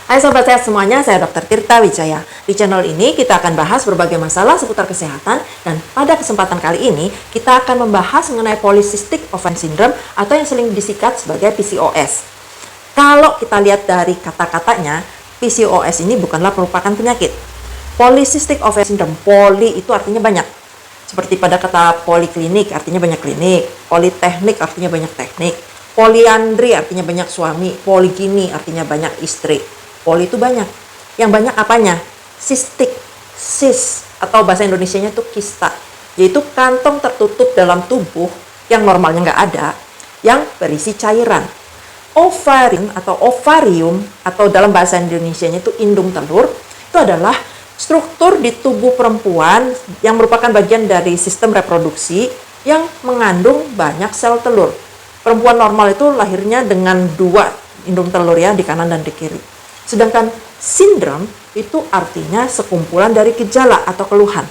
Hai Sobat Sehat semuanya, saya Dr. Tirta Wijaya. Di channel ini kita akan bahas berbagai masalah seputar kesehatan, dan pada kesempatan kali ini kita akan membahas mengenai Polycystic Ovarian Syndrome atau yang sering disingkat sebagai PCOS. Kalau kita lihat dari kata-katanya, PCOS ini bukanlah merupakan penyakit. Polycystic Ovarian Syndrome, poly itu artinya banyak. Seperti pada kata poliklinik artinya banyak klinik, politeknik artinya banyak teknik, poliandri artinya banyak suami, poligini artinya banyak istri. Poli itu banyak. Yang banyak apanya? Sistik, sis, atau bahasa Indonesianya itu kista. Yaitu kantong tertutup dalam tubuh yang normalnya nggak ada, yang berisi cairan. Ovarin atau ovarium, atau dalam bahasa Indonesianya itu indung telur, itu adalah struktur di tubuh perempuan yang merupakan bagian dari sistem reproduksi yang mengandung banyak sel telur. Perempuan normal itu lahirnya dengan 2 indung telur ya, di kanan dan di kiri. Sedangkan sindrom itu artinya sekumpulan dari gejala atau keluhan.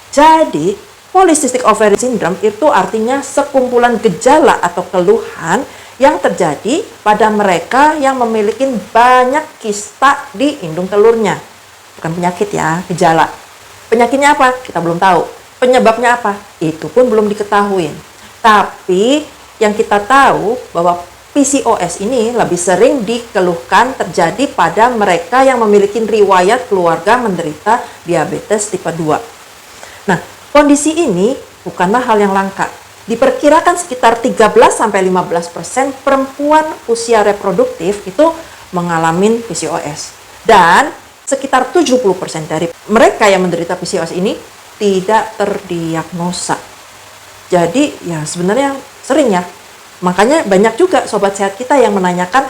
Jadi, Polycystic Ovarian Syndrome itu artinya sekumpulan gejala atau keluhan yang terjadi pada mereka yang memiliki banyak kista di indung telurnya. Bukan penyakit ya, gejala. Penyakitnya apa? Kita belum tahu. Penyebabnya apa? Itu pun belum diketahui. Tapi yang kita tahu bahwa PCOS ini lebih sering dikeluhkan terjadi pada mereka yang memiliki riwayat keluarga menderita diabetes tipe 2. Nah, kondisi ini bukanlah hal yang langka. Diperkirakan sekitar 13-15% perempuan usia reproduktif itu mengalami PCOS. Dan sekitar 70% dari mereka yang menderita PCOS ini tidak terdiagnosa. Jadi ya sebenarnya sering ya. Makanya banyak juga sobat sehat kita yang menanyakan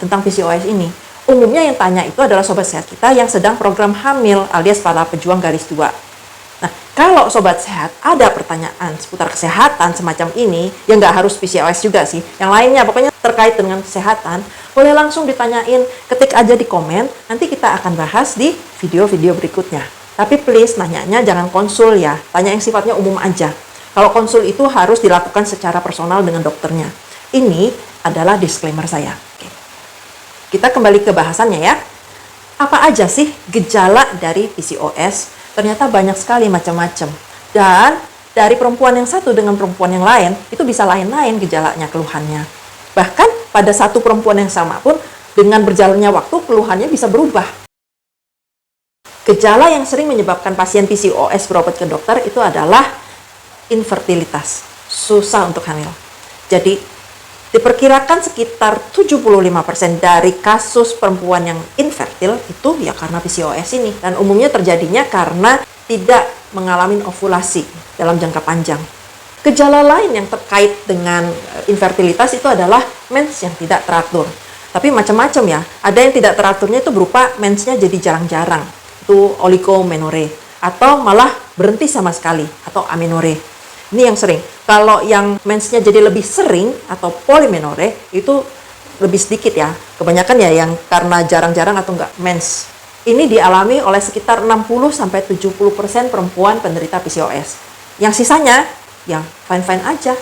tentang PCOS ini. Umumnya yang tanya itu adalah sobat sehat kita yang sedang program hamil alias para pejuang garis 2. Nah, kalau sobat sehat ada pertanyaan seputar kesehatan semacam ini, yang nggak harus PCOS juga sih, yang lainnya pokoknya terkait dengan kesehatan, boleh langsung ditanyain, ketik aja di komen, nanti kita akan bahas di video-video berikutnya. Tapi please nanyanya jangan konsul ya, tanya yang sifatnya umum aja. Kalau konsul itu harus dilakukan secara personal dengan dokternya. Ini adalah disclaimer saya. Oke. Kita kembali ke bahasannya ya. Apa aja sih gejala dari PCOS? Ternyata banyak sekali macam-macam. Dan dari perempuan yang satu dengan perempuan yang lain, itu bisa lain-lain gejalanya, keluhannya. Bahkan pada satu perempuan yang sama pun, dengan berjalannya waktu, keluhannya bisa berubah. Gejala yang sering menyebabkan pasien PCOS berobat ke dokter itu adalah infertilitas, susah untuk hamil. Jadi, diperkirakan sekitar 75% dari kasus perempuan yang infertil itu ya karena PCOS ini. Dan umumnya terjadinya karena tidak mengalami ovulasi dalam jangka panjang. Gejala lain yang terkait dengan infertilitas itu adalah mens yang tidak teratur. Tapi macam-macam ya. Ada yang tidak teraturnya itu berupa mensnya jadi jarang-jarang. Itu oligomenore. Atau malah berhenti sama sekali. Atau amenore. Ini yang sering. Kalau yang mensnya jadi lebih sering atau polymenore itu lebih sedikit ya. Kebanyakan ya yang karena jarang-jarang atau enggak mens. Ini dialami oleh sekitar 60-70% perempuan penderita PCOS. Yang sisanya ya fine-fine aja.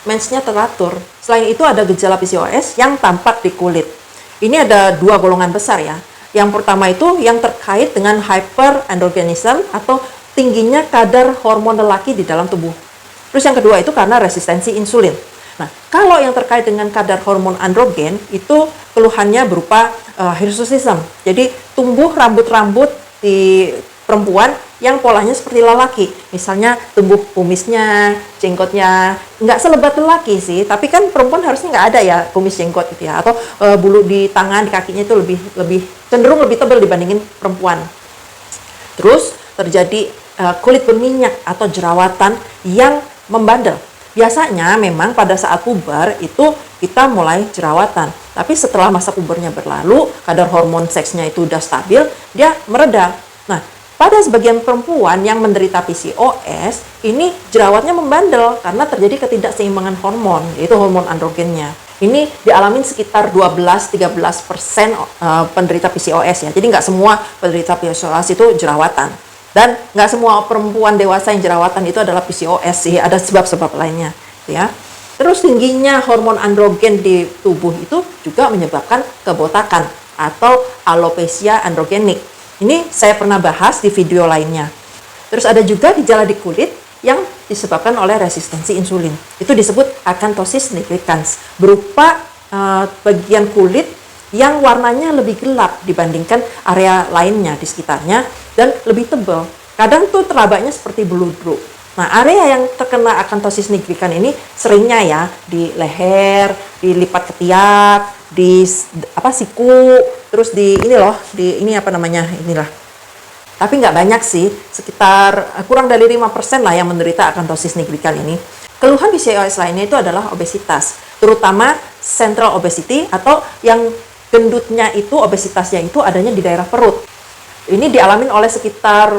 Mensnya teratur. Selain itu ada gejala PCOS yang tampak di kulit. Ini ada 2 golongan besar ya. Yang pertama itu yang terkait dengan hyperandrogenism atau tingginya kadar hormon lelaki di dalam tubuh. Terus yang kedua itu karena resistensi insulin. Nah, kalau yang terkait dengan kadar hormon androgen itu keluhannya berupa hirsutism. Jadi tumbuh rambut-rambut di perempuan yang polanya seperti lelaki. Misalnya tumbuh kumisnya, jenggotnya, nggak selebat lelaki sih. Tapi kan perempuan harusnya nggak ada ya kumis jenggot gitu ya. Atau bulu di tangan, di kakinya itu lebih cenderung lebih tebal dibandingin perempuan. Terus terjadi kulit berminyak atau jerawatan yang membandel. Biasanya memang pada saat puber itu kita mulai jerawatan. Tapi setelah masa pubernya berlalu, kadar hormon seksnya itu udah stabil, dia mereda. Nah, pada sebagian perempuan yang menderita PCOS, ini jerawatnya membandel karena terjadi ketidakseimbangan hormon, yaitu hormon androgennya. Ini dialami sekitar 12-13% penderita PCOS ya. Jadi nggak semua penderita PCOS itu jerawatan. Dan nggak semua perempuan dewasa yang jerawatan itu adalah PCOS sih, ada sebab-sebab lainnya, ya. Terus tingginya hormon androgen di tubuh itu juga menyebabkan kebotakan. atau alopecia androgenik. Ini saya pernah bahas di video lainnya. Terus ada juga gejala di kulit yang disebabkan oleh resistensi insulin. Itu disebut akanthosis nigricans, berupa bagian kulit yang warnanya lebih gelap dibandingkan area lainnya di sekitarnya dan lebih tebal. Kadang tuh terabaknya seperti beludru. Nah, area yang terkena akanthosis nigricans ini seringnya ya di leher, di lipat ketiak, di siku, terus di inilah. Tapi nggak banyak sih, sekitar kurang dari 5% lah yang menderita akanthosis nigricans ini. Keluhan PCOS lainnya itu adalah obesitas, terutama central obesity atau yang gendutnya itu, obesitasnya itu adanya di daerah perut. Ini dialamin oleh sekitar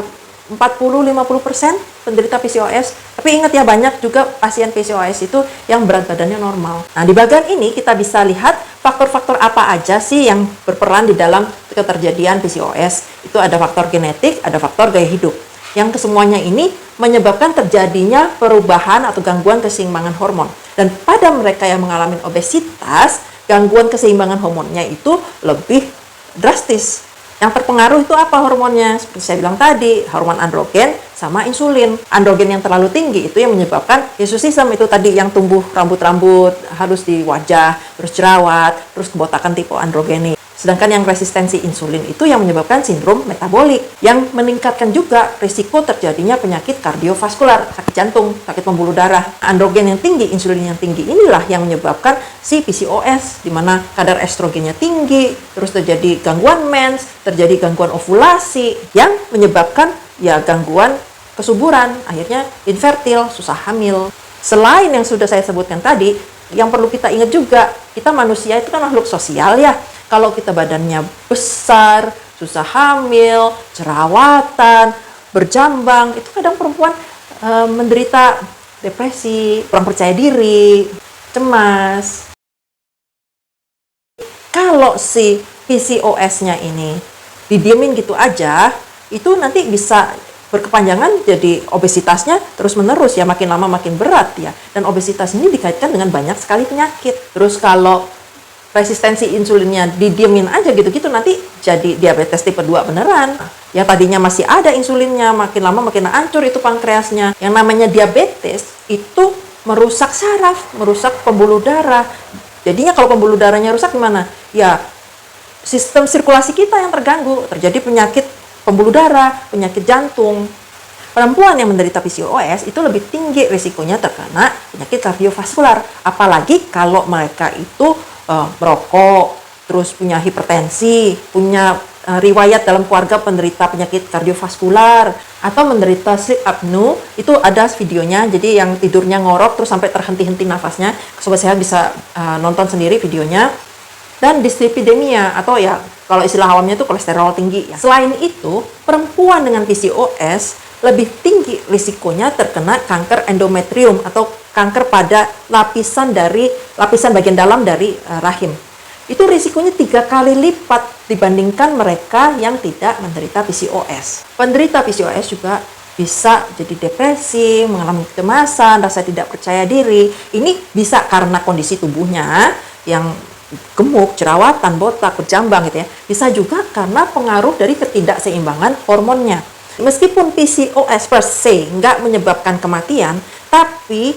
40-50% penderita PCOS. Tapi ingat ya, banyak juga pasien PCOS itu yang berat badannya normal. Nah, di bagian ini kita bisa lihat faktor-faktor apa aja sih yang berperan di dalam keterjadian PCOS. Itu ada faktor genetik, ada faktor gaya hidup. Yang kesemuanya ini menyebabkan terjadinya perubahan atau gangguan keseimbangan hormon. Dan pada mereka yang mengalami obesitas, gangguan keseimbangan hormonnya itu lebih drastis. Yang terpengaruh itu apa hormonnya? Seperti saya bilang tadi, hormon androgen sama insulin. Androgen yang terlalu tinggi itu yang menyebabkan hirsutism itu tadi, yang tumbuh rambut-rambut halus di wajah, terus jerawat, terus kebotakan tipe androgenik. Sedangkan yang resistensi insulin itu yang menyebabkan sindrom metabolik, yang meningkatkan juga risiko terjadinya penyakit kardiovaskular, sakit jantung, sakit pembuluh darah. Androgen yang tinggi, insulin yang tinggi inilah yang menyebabkan si PCOS, di mana kadar estrogennya tinggi, terus terjadi gangguan mens, terjadi gangguan ovulasi, yang menyebabkan ya gangguan kesuburan, akhirnya infertil, susah hamil. Selain yang sudah saya sebutkan tadi, yang perlu kita ingat juga, kita manusia itu kan makhluk sosial ya. Kalau kita badannya besar, susah hamil, jerawatan, berjambang, itu kadang perempuan menderita depresi, kurang percaya diri, cemas. Kalau si PCOS-nya ini didiemin gitu aja, itu nanti bisa berkepanjangan jadi obesitasnya terus menerus ya, makin lama makin berat ya. Dan obesitas ini dikaitkan dengan banyak sekali penyakit. Terus kalau resistensi insulinnya didiemin aja gitu-gitu, nanti jadi diabetes tipe 2 beneran. Yang tadinya masih ada insulinnya, makin lama makin hancur itu pankreasnya. Yang namanya diabetes itu merusak saraf, merusak pembuluh darah. Jadinya kalau pembuluh darahnya rusak gimana? Ya, sistem sirkulasi kita yang terganggu, terjadi penyakit pembuluh darah, penyakit jantung. Perempuan yang menderita PCOS itu lebih tinggi risikonya terkena penyakit kardiovaskular. Apalagi kalau mereka itu merokok, terus punya hipertensi, punya riwayat dalam keluarga penderita penyakit kardiovaskular, atau menderita sleep apnea. Itu ada videonya, jadi yang tidurnya ngorok terus sampai terhenti-henti nafasnya. Sobat sehat bisa nonton sendiri videonya. Dan dyslipidemia, atau ya kalau istilah awamnya itu kolesterol tinggi ya. Selain itu, perempuan dengan PCOS lebih tinggi risikonya terkena kanker endometrium atau kanker pada lapisan bagian dalam dari rahim. Itu risikonya 3 kali lipat dibandingkan mereka yang tidak menderita PCOS. Penderita PCOS juga bisa jadi depresi, mengalami kecemasan, rasa tidak percaya diri. Ini bisa karena kondisi tubuhnya yang gemuk, jerawatan, botak, berjambang gitu ya. Bisa juga karena pengaruh dari ketidakseimbangan hormonnya. Meskipun PCOS per se nggak menyebabkan kematian, tapi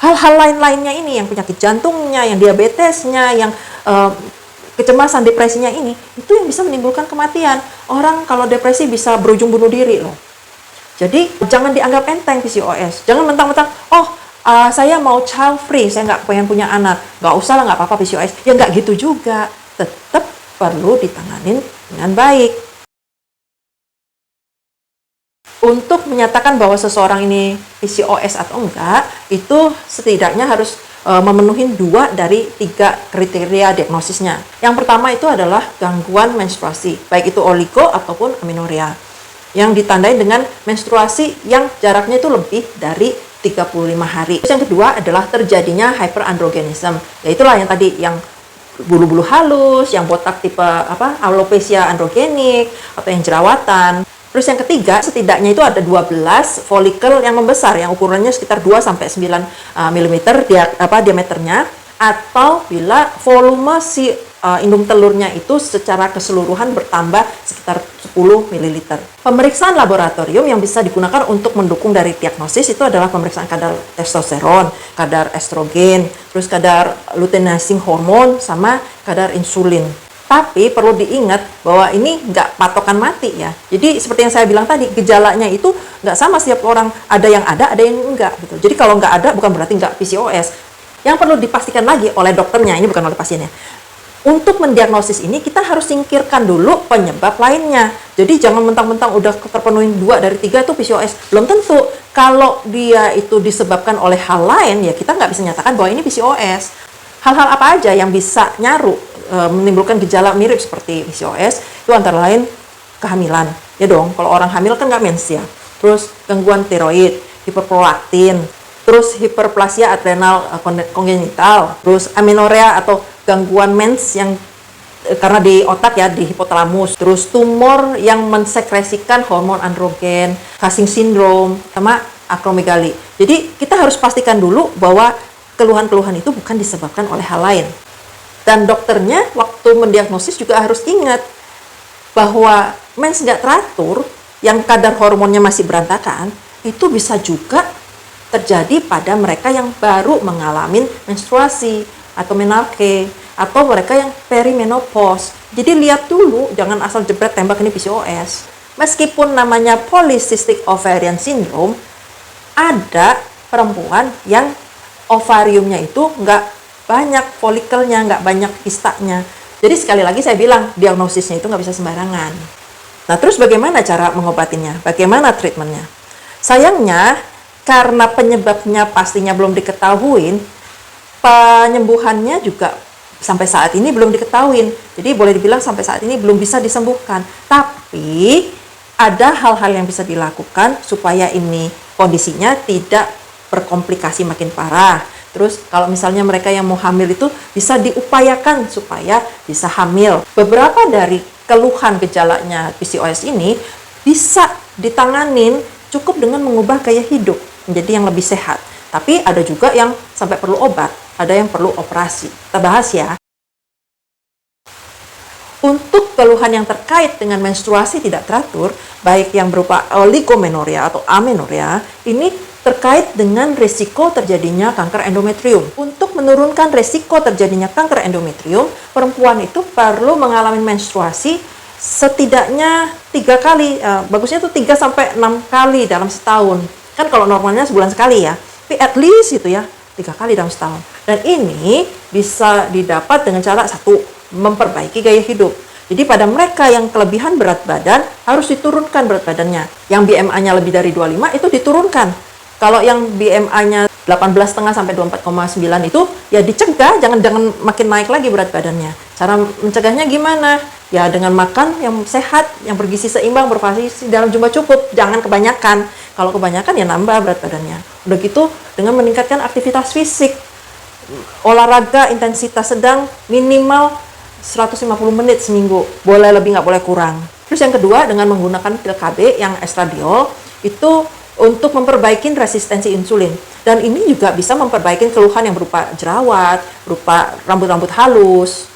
hal-hal lain-lainnya ini, yang penyakit jantungnya, yang diabetesnya, yang kecemasan, depresinya ini, itu yang bisa menimbulkan kematian. Orang kalau depresi bisa berujung bunuh diri loh. Jadi jangan dianggap enteng PCOS. Jangan mentang-mentang, saya mau child free, saya nggak pengen punya anak. Nggak usah lah, nggak apa-apa PCOS. Ya nggak gitu juga. Tetap perlu ditanganin dengan baik. Untuk menyatakan bahwa seseorang ini PCOS atau enggak, itu setidaknya harus memenuhi 2 dari 3 kriteria diagnosisnya. Yang pertama itu adalah gangguan menstruasi, baik itu oligo ataupun amenorrhea, yang ditandai dengan menstruasi yang jaraknya itu lebih dari 35 hari. Terus yang kedua adalah terjadinya hyperandrogenism, yaitulah yang tadi, yang bulu-bulu halus, yang botak tipe alopecia androgenik, atau yang jerawatan. Terus yang ketiga, setidaknya itu ada 12 folikel yang membesar, yang ukurannya sekitar 2-9 mm diameternya, atau bila volume si indung telurnya itu secara keseluruhan bertambah sekitar 10 ml. Pemeriksaan laboratorium yang bisa digunakan untuk mendukung dari diagnosis itu adalah pemeriksaan kadar testosteron, kadar estrogen, terus kadar luteinizing hormon, sama kadar insulin. Tapi perlu diingat bahwa ini nggak patokan mati ya. Jadi seperti yang saya bilang tadi, gejalanya itu nggak sama setiap orang. Ada yang ada yang enggak gitu. Jadi kalau nggak ada bukan berarti nggak PCOS. Yang perlu dipastikan lagi oleh dokternya, ini bukan oleh pasiennya. Untuk mendiagnosis ini kita harus singkirkan dulu penyebab lainnya. Jadi jangan mentang-mentang udah terpenuhi 2 dari 3 itu PCOS. Belum tentu. Kalau dia itu disebabkan oleh hal lain, ya kita nggak bisa nyatakan bahwa ini PCOS. Hal-hal apa aja yang bisa menimbulkan gejala mirip seperti PCOS itu antara lain kehamilan. Ya dong, kalau orang hamil kan nggak mens ya. Terus gangguan tiroid, hiperprolaktin, terus hiperplasia adrenal kongenital, terus amenorea atau gangguan mens yang karena di otak ya, di hipotalamus, terus tumor yang mensekresikan hormon androgen, Cushing syndrome, sama akromegali. Jadi kita harus pastikan dulu bahwa keluhan-keluhan itu bukan disebabkan oleh hal lain. Dan dokternya waktu mendiagnosis juga harus ingat bahwa mens nggak teratur, yang kadar hormonnya masih berantakan, itu bisa juga terjadi pada mereka yang baru mengalami menstruasi atau menarche, atau mereka yang perimenopause. Jadi lihat dulu, jangan asal jebret tembak ini PCOS. Meskipun namanya polycystic ovarian syndrome, ada perempuan yang ovariumnya itu nggak banyak folikelnya, nggak banyak kistanya. Jadi sekali lagi saya bilang, diagnosisnya itu nggak bisa sembarangan. Nah, terus bagaimana cara mengobatinya? Bagaimana treatmentnya? Sayangnya, karena penyebabnya pastinya belum diketahui, penyembuhannya juga sampai saat ini belum diketahui. Jadi boleh dibilang sampai saat ini belum bisa disembuhkan. Tapi ada hal-hal yang bisa dilakukan supaya ini kondisinya tidak berkomplikasi makin parah. Terus kalau misalnya mereka yang mau hamil itu bisa diupayakan supaya bisa hamil. Beberapa dari keluhan gejalanya PCOS ini bisa ditanganin cukup dengan mengubah gaya hidup menjadi yang lebih sehat. Tapi ada juga yang sampai perlu obat, ada yang perlu operasi. Kita bahas ya. Untuk keluhan yang terkait dengan menstruasi tidak teratur, baik yang berupa oligomenorea atau amenorea, ini terkait dengan risiko terjadinya kanker endometrium. Untuk menurunkan risiko terjadinya kanker endometrium, perempuan itu perlu mengalami menstruasi setidaknya 3 kali, bagusnya itu 3 sampai 6 kali dalam setahun. Kan kalau normalnya sebulan sekali ya, tapi at least itu ya 3 kali dalam setahun. Dan ini bisa didapat dengan cara satu, memperbaiki gaya hidup. Jadi pada mereka yang kelebihan berat badan harus diturunkan berat badannya. Yang BMI-nya lebih dari 25 itu diturunkan. Kalau yang BMI-nya 18,5 sampai 24,9 itu ya dicegah, jangan makin naik lagi berat badannya. Cara mencegahnya gimana? Ya dengan makan yang sehat, yang bergizi seimbang, bervariasi dalam jumlah cukup, jangan kebanyakan. Kalau kebanyakan ya nambah berat badannya. Udah gitu dengan meningkatkan aktivitas fisik. Olahraga intensitas sedang minimal 150 menit seminggu. Boleh lebih, nggak boleh kurang. Terus yang kedua dengan menggunakan pil KB yang estradiol itu untuk memperbaiki resistensi insulin. Dan ini juga bisa memperbaiki keluhan yang berupa jerawat, berupa rambut-rambut halus.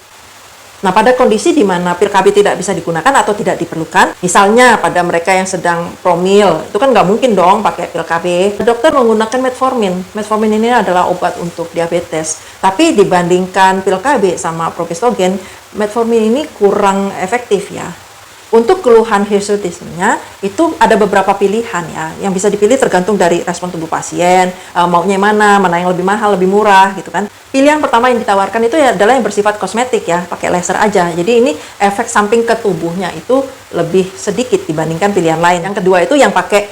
Nah, pada kondisi di mana pil KB tidak bisa digunakan atau tidak diperlukan, misalnya pada mereka yang sedang promil, itu kan nggak mungkin dong pakai pil KB. Dokter menggunakan metformin. Metformin ini adalah obat untuk diabetes. Tapi dibandingkan pil KB sama progestogen, metformin ini kurang efektif ya. Untuk keluhan hirsutismenya itu ada beberapa pilihan ya, yang bisa dipilih tergantung dari respon tubuh pasien, maunya mana yang lebih mahal, lebih murah gitu kan. Pilihan pertama yang ditawarkan itu ya adalah yang bersifat kosmetik ya, pakai laser aja. Jadi ini efek samping ke tubuhnya itu lebih sedikit dibandingkan pilihan lain. Yang kedua itu yang pakai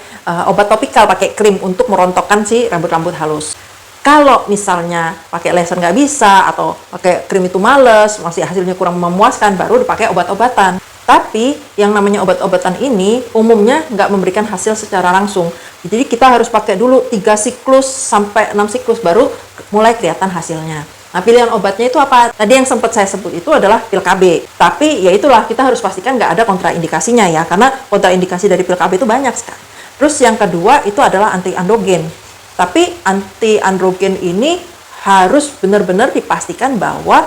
obat topikal, pakai krim untuk merontokkan si rambut-rambut halus. Kalau misalnya pakai laser nggak bisa atau pakai krim itu males, masih hasilnya kurang memuaskan, baru dipakai obat-obatan. Tapi yang namanya obat-obatan ini umumnya nggak memberikan hasil secara langsung. Jadi kita harus pakai dulu 3 siklus sampai 6 siklus baru mulai kelihatan hasilnya. Nah, pilihan obatnya itu apa? Tadi yang sempat saya sebut itu adalah pil KB. Tapi ya itulah, kita harus pastikan nggak ada kontraindikasinya ya, karena kontraindikasi dari pil KB itu banyak sekali. Terus yang kedua itu adalah anti-androgen. Tapi anti-androgen ini harus benar-benar dipastikan bahwa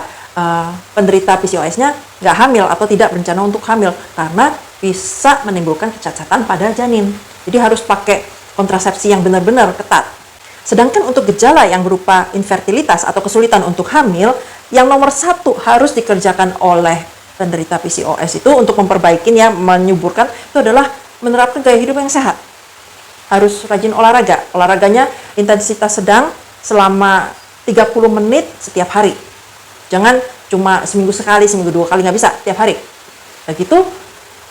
penderita PCOS-nya nggak hamil atau tidak berencana untuk hamil karena bisa menimbulkan kecacatan pada janin. Jadi harus pakai kontrasepsi yang benar-benar ketat. Sedangkan untuk gejala yang berupa infertilitas atau kesulitan untuk hamil, yang nomor satu harus dikerjakan oleh penderita PCOS itu untuk memperbaiki menyuburkan itu adalah menerapkan gaya hidup yang sehat. Harus rajin olahraga. Olahraganya intensitas sedang selama 30 menit setiap hari. Jangan cuma seminggu sekali, seminggu 2 kali, nggak bisa, tiap hari. Nah gitu,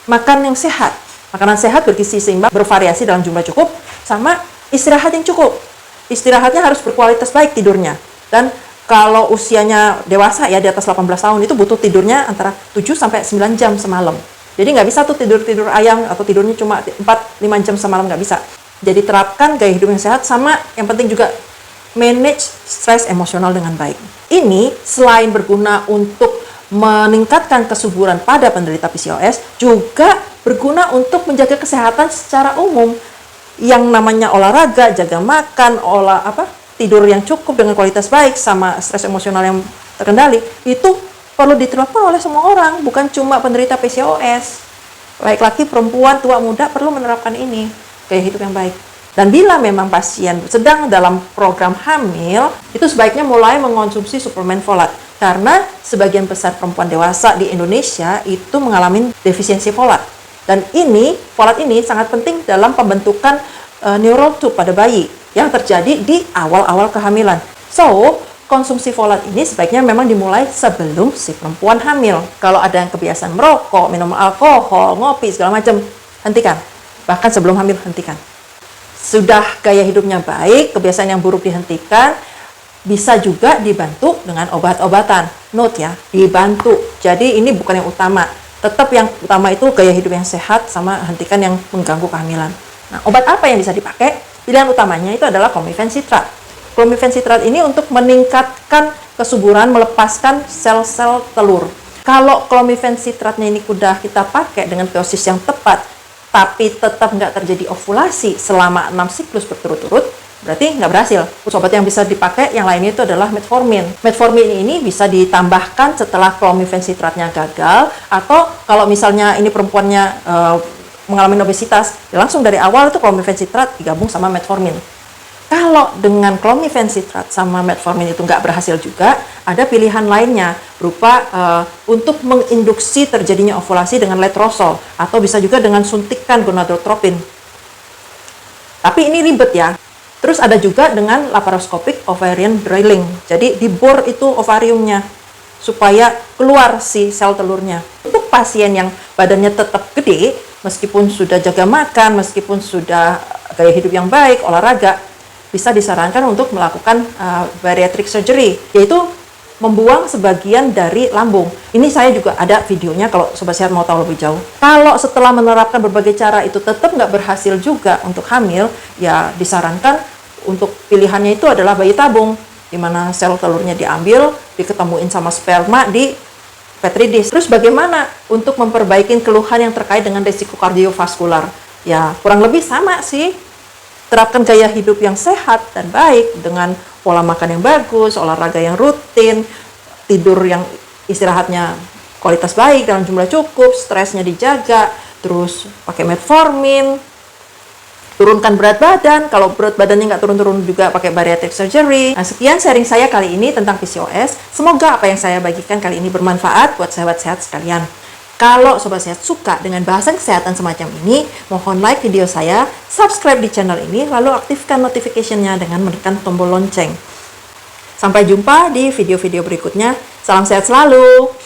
makan yang sehat. Makanan sehat bergizi seimbang, bervariasi dalam jumlah cukup, sama istirahat yang cukup. Istirahatnya harus berkualitas baik tidurnya. Dan kalau usianya dewasa ya, di atas 18 tahun, itu butuh tidurnya antara 7-9 jam semalam. Jadi nggak bisa tuh tidur ayam atau tidurnya cuma 4-5 jam semalam, nggak bisa. Jadi terapkan gaya hidup yang sehat, sama yang penting juga manage stres emosional dengan baik. Ini selain berguna untuk meningkatkan kesuburan pada penderita PCOS, juga berguna untuk menjaga kesehatan secara umum. Yang namanya olahraga, jaga makan, tidur yang cukup dengan kualitas baik, sama stres emosional yang terkendali, itu perlu diterapkan oleh semua orang, bukan cuma penderita PCOS. Baik laki, perempuan, tua, muda perlu menerapkan ini, gaya hidup yang baik. Dan bila memang pasien sedang dalam program hamil, itu sebaiknya mulai mengonsumsi suplemen folat. Karena sebagian besar perempuan dewasa di Indonesia itu mengalami defisiensi folat. Dan folat ini sangat penting dalam pembentukan neural tube pada bayi yang terjadi di awal-awal kehamilan. So, konsumsi folat ini sebaiknya memang dimulai sebelum si perempuan hamil. Kalau ada yang kebiasaan merokok, minum alkohol, ngopi, segala macam, hentikan. Bahkan sebelum hamil, hentikan. Sudah gaya hidupnya baik, kebiasaan yang buruk dihentikan, bisa juga dibantu dengan obat-obatan. Note ya, dibantu. Jadi ini bukan yang utama. Tetap yang utama itu gaya hidup yang sehat sama hentikan yang mengganggu kehamilan. Nah, obat apa yang bisa dipakai? Pilihan utamanya itu adalah clomiphene citrate. Clomiphene citrate ini untuk meningkatkan kesuburan, melepaskan sel-sel telur. Kalau clomiphene citrate-nya ini sudah kita pakai dengan dosis yang tepat, tapi tetap nggak terjadi ovulasi selama 6 siklus berturut-turut, berarti nggak berhasil. Obat yang bisa dipakai yang lainnya itu adalah metformin. Metformin ini bisa ditambahkan setelah clomiphene citrate-nya gagal, atau kalau misalnya ini perempuannya mengalami obesitas, ya langsung dari awal itu clomiphene citrate digabung sama metformin. Kalau dengan clomiphene citrate sama metformin itu nggak berhasil juga, ada pilihan lainnya berupa untuk menginduksi terjadinya ovulasi dengan letrozole, atau bisa juga dengan suntikan gonadotropin. Tapi ini ribet ya. Terus ada juga dengan laparoscopic ovarian drilling. Jadi dibor itu ovariumnya supaya keluar si sel telurnya. Untuk pasien yang badannya tetap gede, meskipun sudah jaga makan, meskipun sudah gaya hidup yang baik, olahraga, bisa disarankan untuk melakukan bariatric surgery, yaitu membuang sebagian dari lambung. Ini saya juga ada videonya kalau Sobat Sehat mau tahu lebih jauh. Kalau setelah menerapkan berbagai cara itu tetap nggak berhasil juga untuk hamil, ya disarankan untuk pilihannya itu adalah bayi tabung, di mana sel telurnya diambil, diketemuin sama sperma di petri dish. Terus bagaimana untuk memperbaiki keluhan yang terkait dengan risiko kardiovaskular? Ya kurang lebih sama sih. Terapkan gaya hidup yang sehat dan baik dengan pola makan yang bagus, olahraga yang rutin, tidur yang istirahatnya kualitas baik dalam jumlah cukup, stresnya dijaga, terus pakai metformin, turunkan berat badan. Kalau berat badannya nggak turun-turun juga pakai bariatric surgery. Nah, sekian sharing saya kali ini tentang PCOS. Semoga apa yang saya bagikan kali ini bermanfaat buat sahabat sehat sekalian. Kalau Sobat Sehat suka dengan bahasan kesehatan semacam ini, mohon like video saya, subscribe di channel ini, lalu aktifkan notification-nya dengan menekan tombol lonceng. Sampai jumpa di video-video berikutnya. Salam sehat selalu!